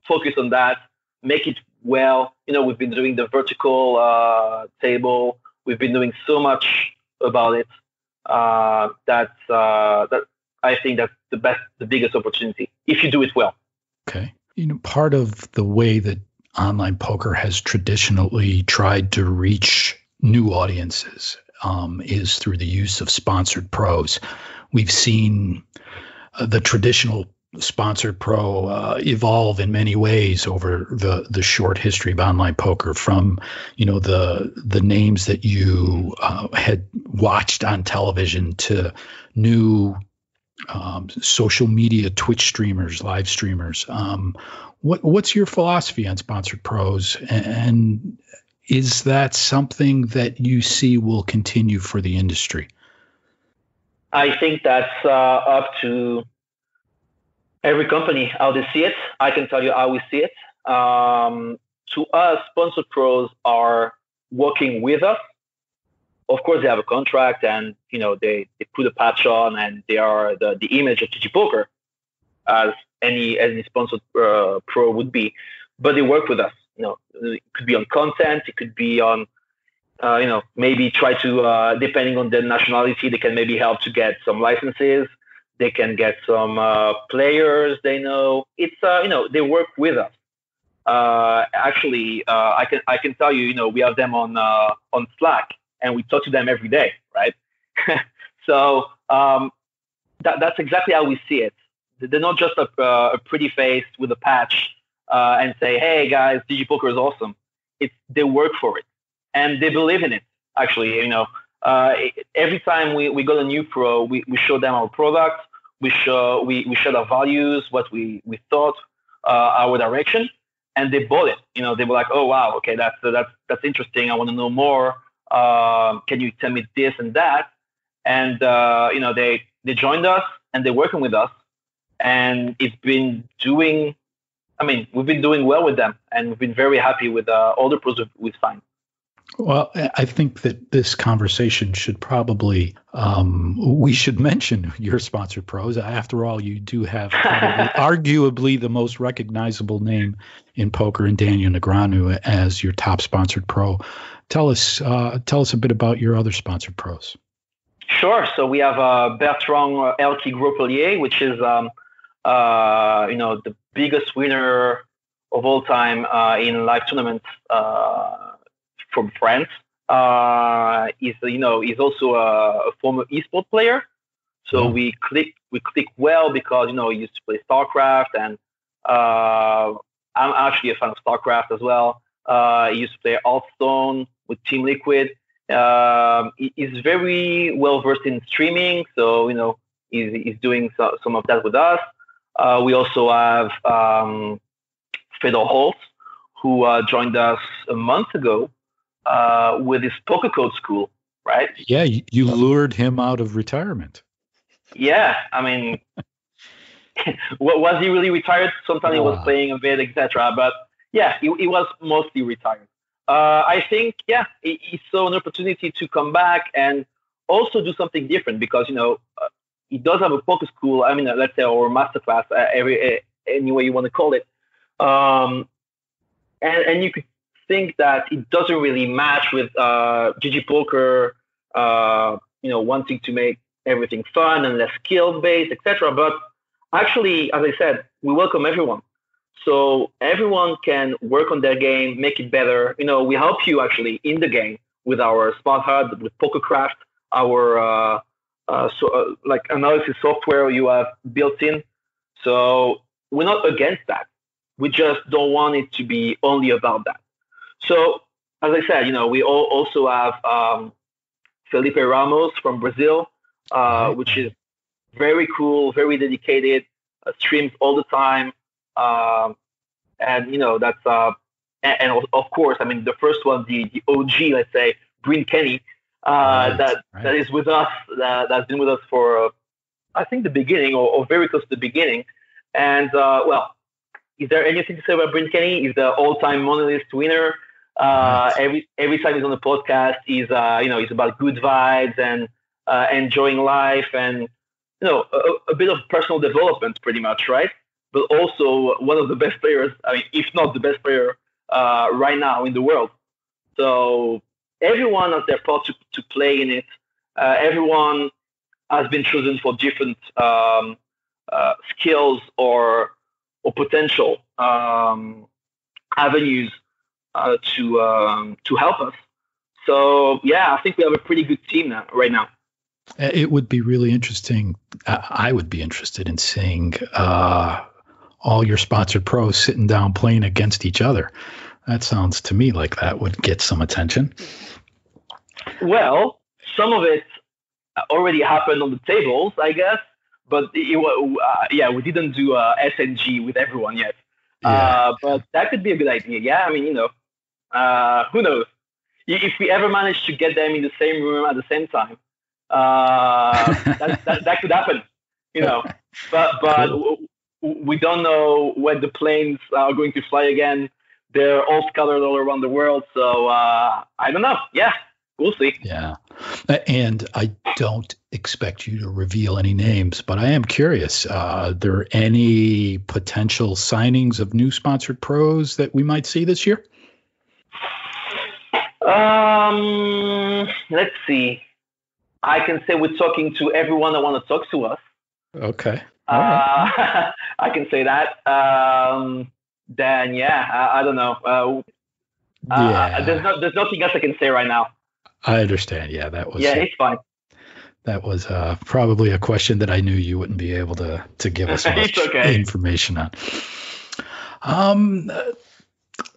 focus on that. Make it well. We've been doing the vertical table. We've been doing so much about it that I think that's the biggest opportunity if you do it well. Okay. Part of the way that online poker has traditionally tried to reach new audiences is through the use of sponsored pros. We've seen the traditional sponsored pro evolve in many ways over the short history of online poker, from the names that you had watched on television to new social media, Twitch streamers, live streamers. What's your philosophy on sponsored pros, and is that something that you see will continue for the industry? I think that's up to every company, how they see it. I can tell you how we see it. To us, sponsored pros are working with us. Of course, they have a contract, and they put a patch on, and they are the image of GGPoker, as any sponsored pro would be. But they work with us. It could be on content. It could be on, maybe try to, depending on their nationality, they can maybe help to get some licenses. They can get some players they know. It's they work with us. Actually, I can tell you, we have them on Slack, and we talk to them every day, right? So that's exactly how we see it. They're not just a pretty face with a patch and say, "Hey guys, GGPoker is awesome." They work for it, and they believe in it. Actually, every time we got a new pro, we show them our product, we showed our values, what we thought, our direction, and they bought it. They were like, "Oh wow, okay, that's interesting. I want to know more. Can you tell me this and that?" And they joined us, and they're working with us, and it's been doing. We've been doing well with them, and we've been very happy with all the pros we've signed. Well, I think that this conversation should probably, we should mention your sponsored pros. After all, you do have arguably the most recognizable name in poker in Daniel Negreanu as your top sponsored pro. Tell us a bit about your other sponsored pros. Sure. So we have Bertrand Elki Gropelier, which is the biggest winner of all time in live tournaments from France. He's also a former esport player. So we click well because he used to play StarCraft, and I'm actually a fan of StarCraft as well. He used to play Hearthstone with Team Liquid. He's very well versed in streaming, so he's doing some of that with us. We also have Fedor Holtz, who joined us a month ago with his poker code school, right? Yeah, you lured him out of retirement. Yeah, I mean, was he really retired? Sometimes he was playing a bit, etc. But yeah, he was mostly retired. I think, he saw an opportunity to come back and also do something different because, he does have a poker school. I mean, let's say, or masterclass, any way you want to call it. And you could think that it doesn't really match with GGPoker, wanting to make everything fun and less skill-based, etc. But actually, as I said, we welcome everyone. So everyone can work on their game, make it better. We help you actually in the game with our Smart HUD, with PokerCraft, our analysis software you have built in. So we're not against that. We just don't want it to be only about that. So as I said, we also have Felipe Ramos from Brazil, which is very cool, very dedicated, streams all the time. And that's and of course, I mean, the first one, the OG, let's say, Bryn Kenny, that is with us, that's been with us for I think the beginning or very close to the beginning. And is there anything to say about Bryn Kenny? He's the all-time monolith winner. Every time he's on the podcast, he's he's about good vibes and enjoying life and a bit of personal development, pretty much, right? But also one of the best players, I mean, if not the best player right now in the world. So everyone has their part to play in it. Everyone has been chosen for different skills or potential avenues to help us. So yeah, I think we have a pretty good team right now. It would be really interesting. I would be interested in seeing all your sponsored pros sitting down playing against each other. That sounds to me like that would get some attention. Well, some of it already happened on the tables, I guess. But we didn't do SNG with everyone yet. Yeah. But that could be a good idea. Yeah, I mean, who knows? If we ever manage to get them in the same room at the same time, that could happen. But cool. We don't know when the planes are going to fly again. They're all scattered all around the world. So I don't know. Yeah, we'll see. Yeah. And I don't expect you to reveal any names, but I am curious. Are there any potential signings of new sponsored pros that we might see this year? Let's see. I can say we're talking to everyone that want to talk to us. Okay. I can say that. Then I don't know. There's nothing else I can say right now. I understand. Yeah, that was. Yeah, it's fine. That was probably a question that I knew you wouldn't be able to give us much information on.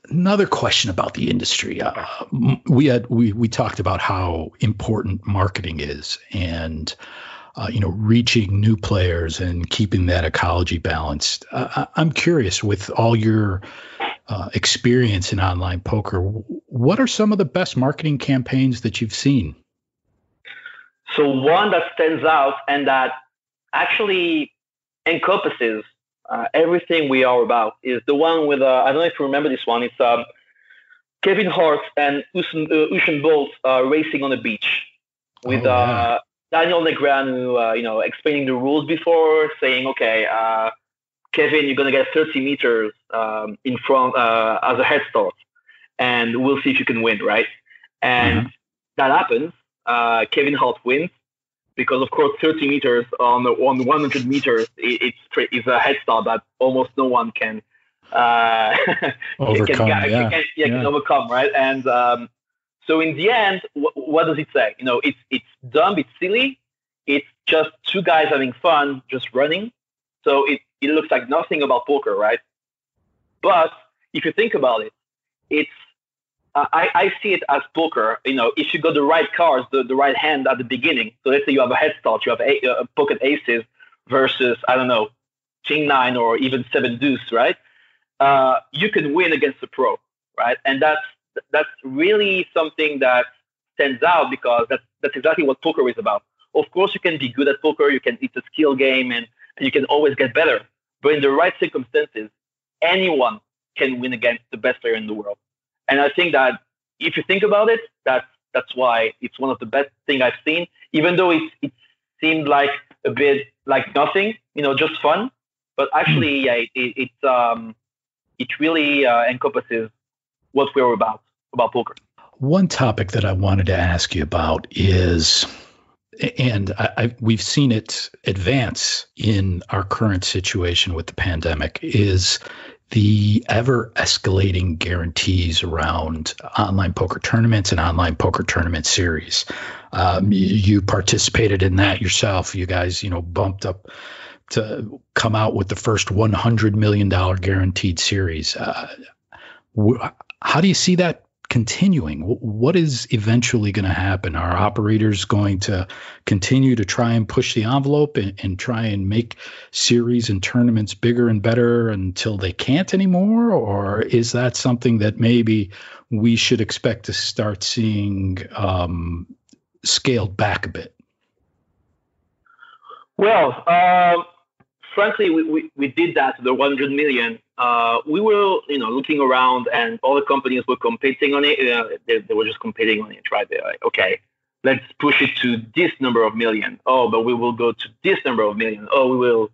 Another question about the industry. We talked about how important marketing is, and reaching new players and keeping that ecology balanced. I'm curious, with all your experience in online poker, what are some of the best marketing campaigns that you've seen? So one that stands out and that actually encompasses everything we are about is the one with, I don't know if you remember this one. It's Kevin Hart and Usain Bolt racing on the beach with Daniel Negreanu, explaining the rules before, saying, okay, Kevin, you're going to get 30 meters in front as a head start, and we'll see if you can win, right? And that happens. Kevin Hart wins because, of course, 30 meters on 100 meters, it's a head start that almost no one can overcome. Can overcome, right? And so in the end, what does it say? It's dumb, it's silly, it's just two guys having fun, just running. So it looks like nothing about poker, right? But if you think about it, it's I see it as poker. If you got the right cards, the right hand at the beginning. So let's say you have a head start, you have pocket aces versus, I don't know, king nine or even seven deuce, right? You can win against a pro, right? And that's really something that stands out because that's exactly what poker is about. Of course, you can be good at poker. It's a skill game, and you can always get better. But in the right circumstances, anyone can win against the best player in the world. And I think that if you think about it, that's why it's one of the best things I've seen. Even though it seemed like a bit like nothing, just fun. But actually, it really encompasses what we're about poker. One topic that I wanted to ask you about is, and we've seen it advance in our current situation with the pandemic, is the ever escalating guarantees around online poker tournaments and online poker tournament series. You participated in that yourself. You guys, bumped up to come out with the first $100 million guaranteed series. How do you see that continuing? What is eventually going to happen? Are operators going to continue to try and push the envelope and try and make series and tournaments bigger and better until they can't anymore? Or is that something that maybe we should expect to start seeing scaled back a bit? Well, frankly, we did that, the 100 million. We were, looking around, and all the companies were competing on it. They were just competing on it, right? They're like, okay, let's push it to this number of million. Oh, but we will go to this number of million. Oh, we will,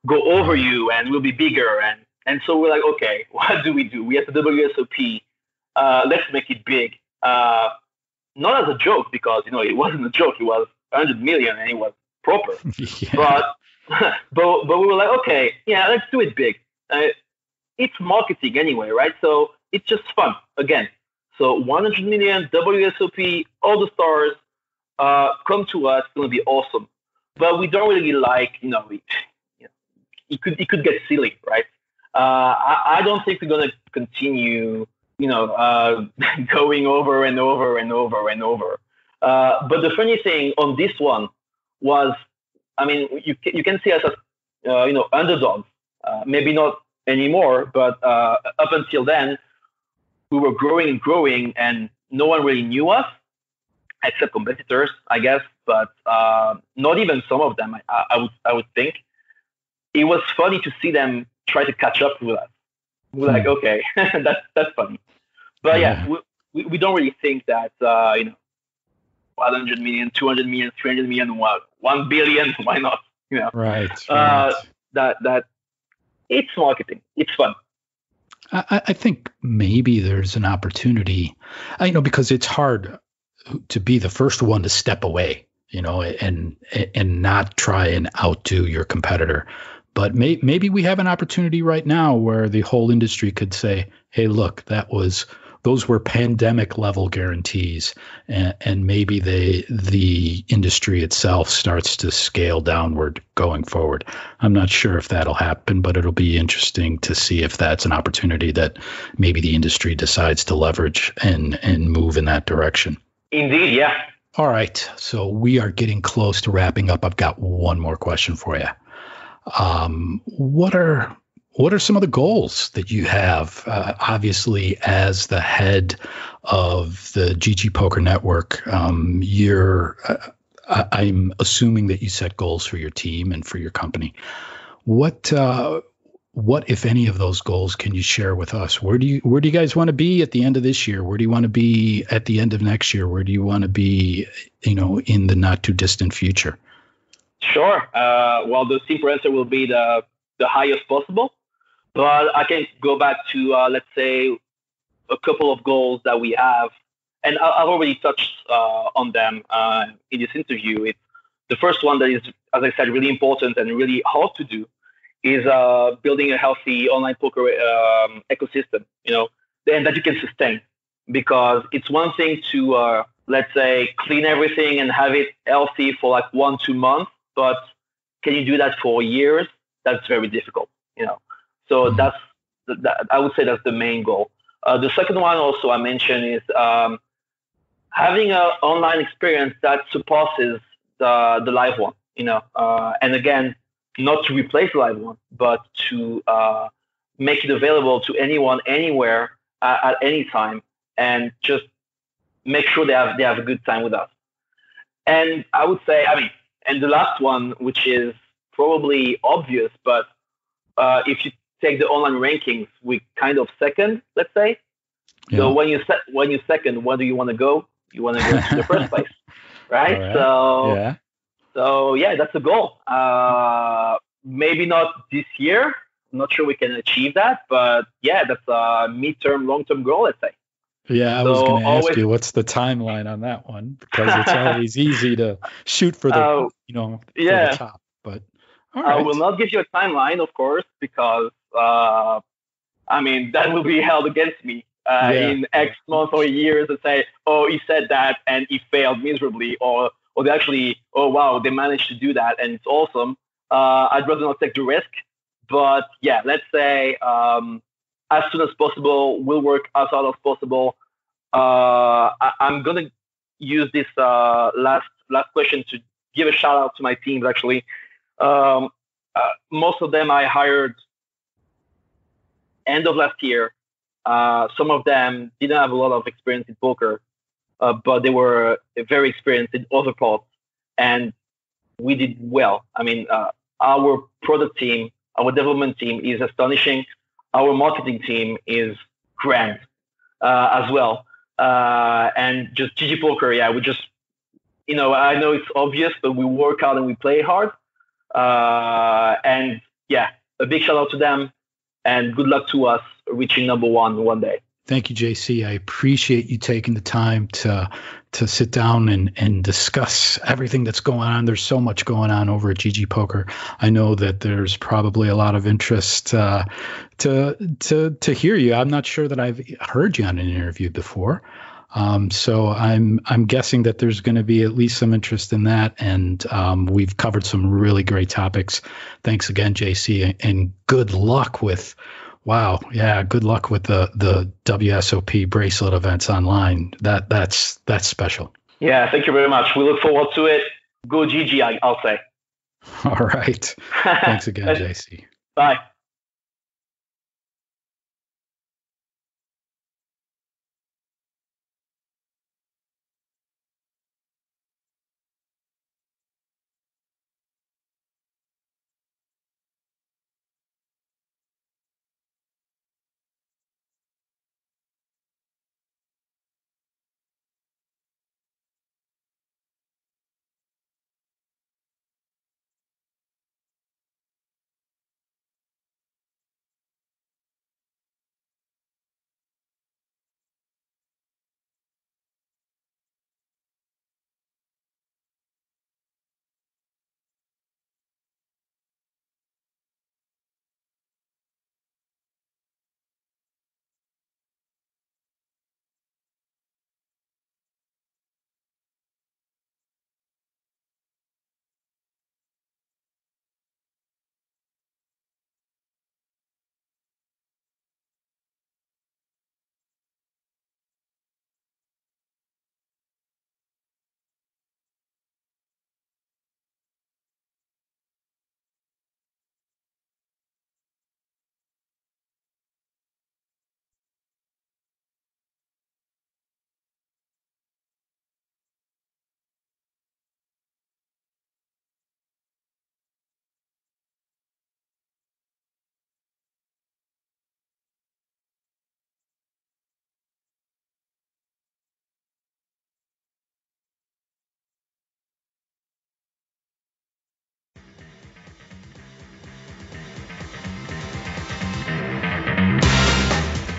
go over you, and we'll be bigger. And so we're like, okay, what do? We have the WSOP. Let's make it big. Not as a joke, because it wasn't a joke. It was 100 million, and it was proper. Yeah. But we were like, okay, yeah, let's do it big. It's marketing anyway, right? So it's just fun again. So 100 million, WSOP, all the stars come to us. It's gonna be awesome. But we don't really like, it could get silly, right? I don't think we're gonna continue, going over and over and over and over. But the funny thing on this one was, you can see us as underdogs. Maybe not anymore, but up until then, we were growing and growing, and no one really knew us, except competitors, I guess. But not even some of them. I would think it was funny to see them try to catch up with us. We're like, okay, that's funny. But yeah, we don't really think that 100 million, 200 million, 300 million, 1 billion, why not? Right. That it's marketing. It's fun. I think maybe there's an opportunity, because it's hard to be the first one to step away, and not try and outdo your competitor. But maybe we have an opportunity right now where the whole industry could say, hey, look, those were pandemic level guarantees, and maybe the industry itself starts to scale downward going forward. I'm not sure if that'll happen, but it'll be interesting to see if that's an opportunity that maybe the industry decides to leverage and move in that direction. Indeed, yeah. All right, so we are getting close to wrapping up. I've got one more question for you. What are some of the goals that you have, obviously, as the head of the GGPoker Network? I'm assuming that you set goals for your team and for your company. What what, if any, of those goals can you share with us? Where do you guys want to be at the end of this year? Where do you want to be at the end of next year? Where do you want to be, in the not too distant future? Sure. Well, the simple answer will be the highest possible. But I can go back to, let's say, a couple of goals that we have. And I've already touched on them in this interview. It's the first one that is, as I said, really important and really hard to do is building a healthy online poker ecosystem, and that you can sustain. Because it's one thing to, let's say, clean everything and have it healthy for like 1-2 months, but can you do that for years? That's very difficult, So that's I would say that's the main goal. The second one also I mentioned is having an online experience that surpasses the live one, and again, not to replace the live one, but to make it available to anyone, anywhere, at any time, and just make sure they have a good time with us. And I would say, and the last one, which is probably obvious, but if you take the online rankings, we kind of second, let's say. Yeah. So when you second, where do you want to go? You want to go to the first place, right? Right. So yeah, that's a goal. Maybe not this year. I'm not sure we can achieve that, but yeah, that's a midterm, long-term goal, let's say. Yeah, I was going to ask you, what's the timeline on that one? Because it's always easy to shoot for the, for the top. But all right. I will not give you a timeline, of course, because that will be held against me in X months or years and say, oh, he said that and he failed miserably, or they actually, oh wow, they managed to do that and it's awesome. I'd rather not take the risk, but yeah, let's say as soon as possible, we'll work as hard as possible. I'm gonna use this last question to give a shout out to my teams. Actually, most of them I hired end of last year. Some of them didn't have a lot of experience in poker, but they were very experienced in other parts, and we did well. Our product team, our development team is astonishing. Our marketing team is grand as well. And just GGPoker, we just, I know it's obvious, but we work hard and we play hard. And yeah, a big shout out to them and good luck to us reaching number one day. Thank you, JC. I appreciate you taking the time to sit down and discuss everything that's going on. There's so much going on over at GGPoker. I know that there's probably a lot of interest to hear you. I'm not sure that I've heard you on an interview before. So I'm guessing that there's going to be at least some interest in that. And we've covered some really great topics. Thanks again, JC, and good luck with good luck with the WSOP bracelet events online. That's special. Yeah, thank you very much. We look forward to it. Go GG, I'll say. All right. Thanks again, JC. Bye.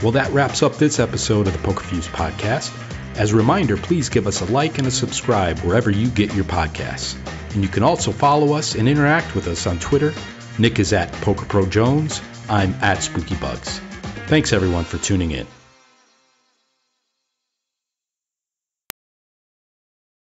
Well, that wraps up this episode of the Pokerfuse Podcast. As a reminder, please give us a like and a subscribe wherever you get your podcasts. And you can also follow us and interact with us on Twitter. Nick is at PokerProJones. I'm at SpookyBugs. Thanks, everyone, for tuning in.